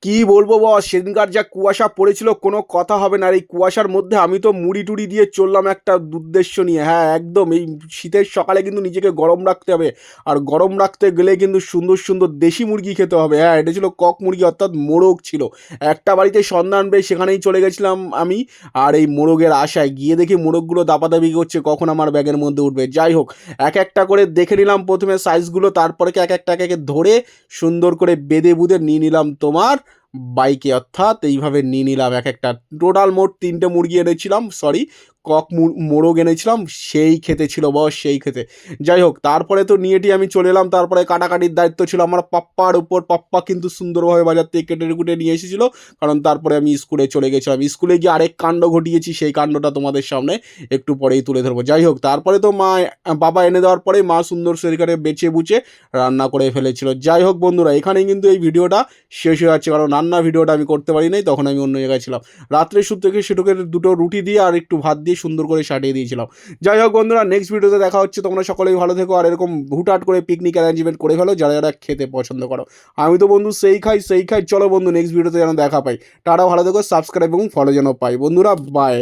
কি বলবো বস, সেদিনকার যা কুয়াশা পড়েছিল কোনো কথা হবে না। আর এই কুয়াশার মধ্যে আমি তো মুড়ি টুড়ি দিয়ে চললাম একটা উদ্দেশ্য নিয়ে। হ্যাঁ একদম, এই শীতের সকালে কিন্তু নিজেকে গরম রাখতে হবে। আর গরম রাখতে গেলে কিন্তু সুন্দর সুন্দর দেশি মুরগি খেতে হবে। হ্যাঁ, এটা ছিল কক মুরগি, অর্থাৎ মোরগ ছিল। একটা বাড়িতে সন্ধান পেয়ে সেখানেই চলে গেছিলাম আমি। আর এই মোরগের আশায় গিয়ে দেখি মোরগগুলো দাপাদাপি করছে কখন আমার ব্যাগের মধ্যে উঠবে। যাই হোক, এক একটা করে দেখে নিলাম প্রথমে সাইজগুলো, তারপরে এক একটা একে ধরে সুন্দর করে বেঁধে বুঁধে নিয়ে নিলাম তোমার বাইকে। অর্থাৎ এইভাবে নিয়ে নিলাম এক একটা। টোটাল মোট 3টে মুরগি এনেছিলাম, সরি, মোরগ এনেছিলাম। সেই খেতে ছিল বস, সেই খেতে। যাই হোক, তারপরে তো নিয়েটি আমি চলে এলাম। তারপরে কাটাকাটির দায়িত্ব ছিল আমার পাপ্পার উপর। পাপ্পা কিন্তু সুন্দরভাবে বাজার থেকে কেটে কুটে নিয়ে এসেছিলো। কারণ তারপরে আমি স্কুলে চলে গেছিলাম। স্কুলে গিয়ে আরেক কাণ্ড ঘটিয়েছি, সেই কাণ্ডটা তোমাদের সামনে একটু পরেই তুলে ধরবো। যাই হোক, তারপরে তো বাবা এনে দেওয়ার পরে মা সুন্দর সেখানে বেছে বুচে রান্না করে ফেলেছিল। যাই হোক বন্ধুরা, এখানেই কিন্তু এই ভিডিওটা শেষ হয়ে যাচ্ছে, কারণ রান্না ভিডিওটা আমি করতে পারি নাই, তখন আমি অন্য জায়গায় ছিলাম। রাত্রে থেকে সেটুকে দুটো রুটি দিয়ে আর একটু ভাত দিয়ে সুন্দর করে সাটিয়ে দিয়েছিলাম। যাই হোক বন্ধুরা, নেক্সট ভিডিওতে দেখা হচ্ছে। তোমরা সকলেই ভালো থেকো, আর এরকম হুটহাট করে পিকনিক অ্যারেঞ্জমেন্ট করে ফেলো যারা যারা খেতে পছন্দ করো। আমি তো বন্ধু সেই খাই সেই খাই। চলো বন্ধু, নেক্সট ভিডিওতে যেন দেখা পাই। টাটা, ভালো থেকো, সাবস্ক্রাইব এবং ফলো যেন পাই। বন্ধুরা বাই।